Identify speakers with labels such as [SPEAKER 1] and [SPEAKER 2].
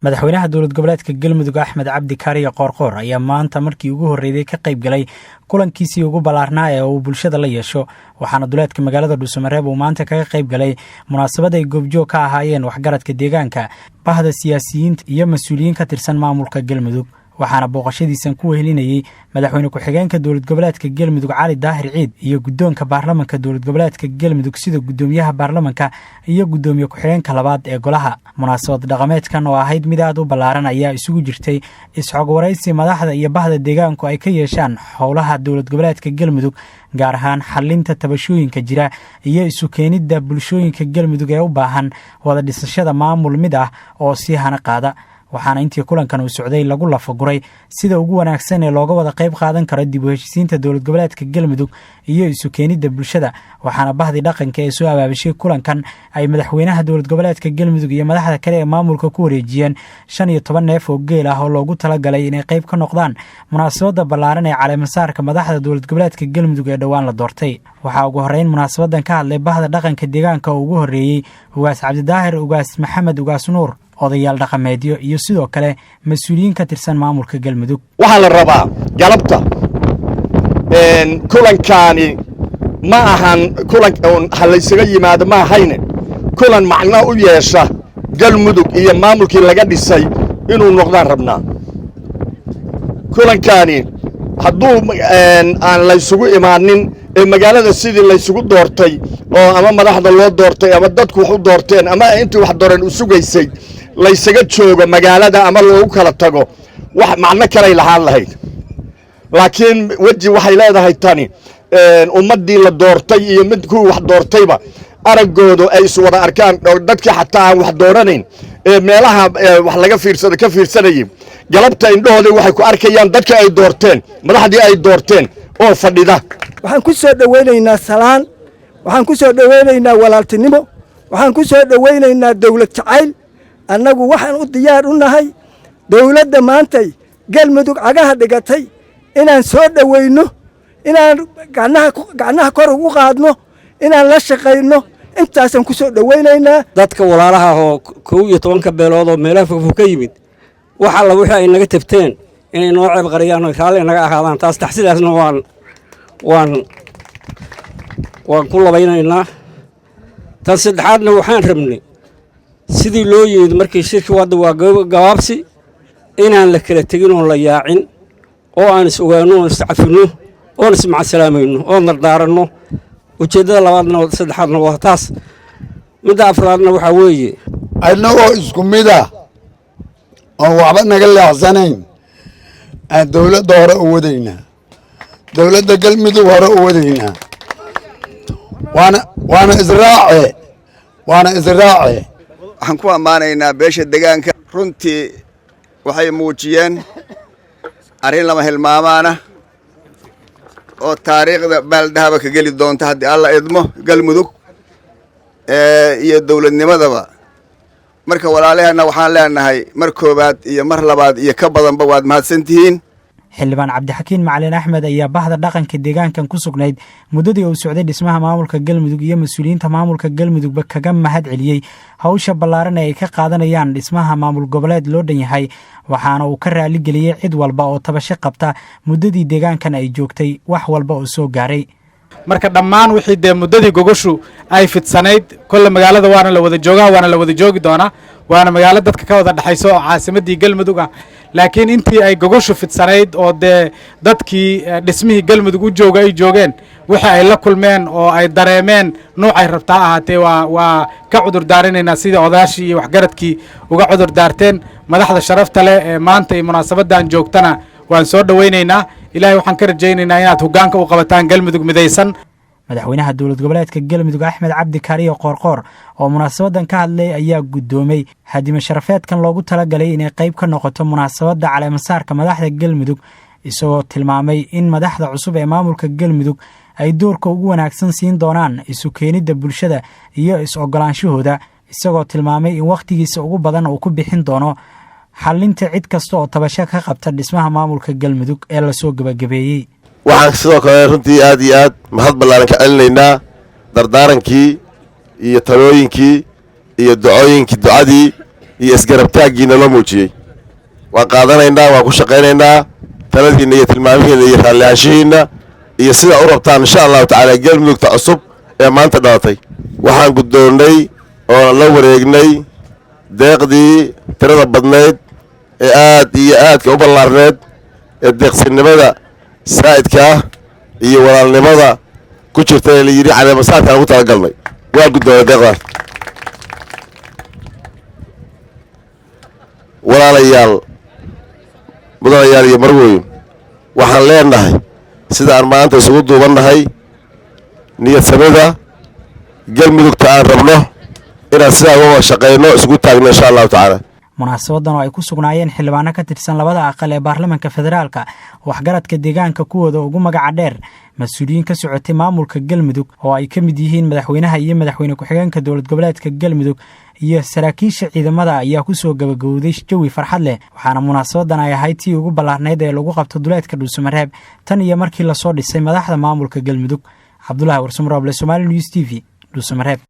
[SPEAKER 1] madaxweynaha dowlad goboleedka Galmudug Axmed Cabdi Kaariye Qoorqoor ayaa maanta markii ugu horeeyay ka qayb galay kulankiisii ugu balaarnaa ee uu bulshada la yeesho waxaana duleedka magaalada Dhuusamareeb uu maanta kaga qayb galay munaasabad ay goobjoog ka ahaayeen waxgaradka deegaanka bahda siyaasiyiinta iyo mas'uuliyiin ka tirsan maamulka Galmudug waxaana booqashadiisan ku wehelinayay madaxweyne ku-xigeenka dowlad goboleedka Galmudug Cali Daahir Ciid iyo guddoonka baarlamaanka dowlad goboleedka Galmudug sida guddoomiyaha baarlamaanka iyo guddoomiye ku-xigeenka labaad ee golaha munaasabad dhaqameedkan oo ahayd mid aad u ballaaran ayaa isugu jirtay isxog waraysi madaxda iyo bahda deegaanku ay ka yeeshaan howlaha dowlad goboleedka Galmudug gaar ahaan xalinta tabashooyinka jira iyo isu keenidda bulshooyinka Galmudug ee u baahan wada dhisashada maamul mid ah oo si hana qaada waxaana intii kulankan uu socday lagu lafaguray sida ugu wanaagsan ee looga wada qayb qaadan karo dib u heshiisiinta dowlad goboleedka Galmudug iyo isu keenidda bulshada waxaana bahdi dhaqanka ee soo abaabishay kulankan ay madaxweynaha dowlad goboleedka Galmudug iyo madaxda kale ee maamulka ku wareejiyeen 15 neef oo geel ah oo loogu talagalay inay qayb ka noqdaan munaasabada ballaaran ee caleemasaarka madaxda dowlad goboleedka Galmudug ee dhawaan la doortay waxa ugu horeyn munaasabadan ka hadlay bahda dhaqanka deegaanka oo ugu horeeyay ugaas Cabdi Daahir ugaas Maxamed ugaas Nuur odayaal dhaqameedyo iyo sidoo kale mas'uuliyiin ka tirsan maamulka Galmudug
[SPEAKER 2] waxa la rabaa galabta kulankani ma ahan kulan halaysaga yimaado ma ahayne kulan macna u yeesha Galmudug iyo maamulkii laga dhisay inuu noqdaan rabnaa kulankani hadduu aan la isugu imaanin ee magaalada sidii la isugu doortay oo ama madaxda loo doortay ama dadku wax u doorteen ama intii wax dooreen u sugaysay la isaga joogo magaalada ama loogu kala tago wax macna kale lahaan lahayd laakiin waji waxay leedahay tani ummadii la doortay iyo mid ku wax doortayba aragoodo ay isu wada arkaan dadkii xataa aan wax dooranayn ee meelaha wax laga fiirsado ka fiirsanayay galabta indhahooda waxay ku arkayaan dadka ay doorteen madaxdii ay doorteen oo fadhida
[SPEAKER 3] waxaan ku soo dhaweynaynaa salaan waxaan ku soo dhaweynaynaa walaaltinimo waxaan ku soo dhaweynaynaa dawlad jacayl annagu waxaan u diyaar u nahay dawladda maantay Galmudug cagaha dhigatay inaan soo dhaweyno inaan gacnaha kor ugu qaadno inaan la shaqeyno intaasan ku soo dhaweynaynaa
[SPEAKER 4] dadka walaalaha oo 12 beelood oo meelaha fog ka yimid waxa la wixii ay naga tabteen inay noo ceeb qariyaan oo raali naga ahaadaan taas taxsiilaasna waan ku labaynaynaa tan saddexaadna waxaan rabnay sidii loo yimid markii shirki wada waa gawaabsi inaan la kala tagin oo la yaacin oo aan is ogaano oo is cafino oo is macsalaamayno oo nardaaranno ujeedada labaadna saddexaadna waa taas midda afraadna waxa weeye
[SPEAKER 5] annagoo isku mid ah oo waxba naga leexsanayn aan dawladda hore u wadaynaa dawladda Galmudug hore u wadaynaa waana israace
[SPEAKER 6] waxaan ku ammaanaynaa beesha deegaanka runtii waxay muujiyeen arrin lama hilmaamaana oo taariikhda baaldahaba ka geli doonta haddii alla idmo Galmudug iyo dawladnimadaba marka walaalahana waxaan leenahay mar koobaad iyo mar labaad iyo ka badanba waad mahadsantihiin
[SPEAKER 1] xildhibaan Cabdixakiin Macalin Axmed ayaa bahda dhaqanka deegaankan ku sugnayd muddadii uu socday dhismaha maamulka Galmudug iyo mas'uuliyiinta maamulka Galmudug kaga mahad celiyay hawsha ballaaran ee ay ka qaadanayaan dhismaha maamul goboleed loo dhan yahay waxaana uu ka raali geliyay cid walba oo tabasho qabta muddadii deegaankan ay joogtay wax walba oo soo gaaray
[SPEAKER 7] marka dhammaan wixii de muddadii gogoshu ay fidsanayd kulla magaalada waana la wada joogaa waana la wada joogi doonaa waana magaalo dadka ka wada dhaxayso oo caasimadii Galmudug ah laakiin intii ay gogoshu fidsanayd oo de dadkii dhismihii Galmudug u jooga ay joogeen waxa ay la kulmeen oo ay dareemeen noocay rabtaa ahaatee waa ka cudur daarinaynaa sida odaashii iyo waxgaradkii uga cudur daarteen madaxda sharafta leh ee maanta ay munaasabadan joogtana waan soo dhaweynaynaa ilaahay waxaan ka rajaynaynaa inaad hoggaanka u qabataan Galmudug midaysan
[SPEAKER 1] madaxweynaha dowlad goboleedka Galmudug Axmed Cabdi Kaariye Qoorqoor oo munaasabadan ka hadlay ayaa guddoomay hadima sharafeedkan loogu talagalay inay qayb ka noqoto munaasabada caleemasaarka madaxda Galmudug isagoo tilmaamay in madaxda cusub ee maamulka Galmudug ay doorka ugu wanaagsan siin doonaan isu keenidda bulshada iyo is ogolaanshahooda isagoo tilmaamay in waqtigiisa ugu badan uu ku bixin doono xalinta cid kasta oo tabasho ka qabta dhismaha maamulka Galmudug ee la soo gabagabeeyay
[SPEAKER 8] waxaan sidoo kale runtii aad iyo aad mahad ballaaran ka celinaynaa dardaarankii iyo talooyinkii iyo ducooyinkii ducadii iyo isgarabtaaggiina loo muujiyey waan qaadanaynaa waan ku shaqaynaynaa taladiinna iyo tilmaamihiinna iyo raallihaanshihiinna iyo sida u rabtaan insha allahu tacaala galmudugta cusub ee maanta dhalatay waxaan guddoonnay oo la wareegnay deeqdii tirada badnayd ee aad iyo aadka u ballaarneed ee deeqsinimada saa'idka ah iyo walaalnimada ku jirta ee la yidhi caleemasaarkaan ugu talagalnay waa guddoonay deeqdaas walaalayaal mudanayaal iyo marweyn waxaan leenahay sida aan maanta isugu duubannahay niyad samida galmudugta aan rabno inaan sidaa uga wada shaqayno isugu taagno insha allahu tacaala
[SPEAKER 1] munaasabadan oo ay ku sugnaayeen xildhibaano ka tirsan labada aqal ee baarlamaanka federaalka waxgaradka deegaanka kuwooda ugu magaca dheer mas-uuliyiin ka socotay maamulka galmudug oo ay ka mid yihiin madaxweynaha iyo madaxweyne ku-xigeenka dowlad goboleedka galmudug iyo saraakiisha ciidamada ayaa ku soo gabagabowday jawi farxad leh waxaana munaasabadan ay ahayd tii ugu ballaarnayd ee lagu qabto duleedka dhuusamareeb tan iyo markii lasoo dhisay madaxda maamulka galmudug cabdulaahi warsamroble Somali News TV dhuusamareeb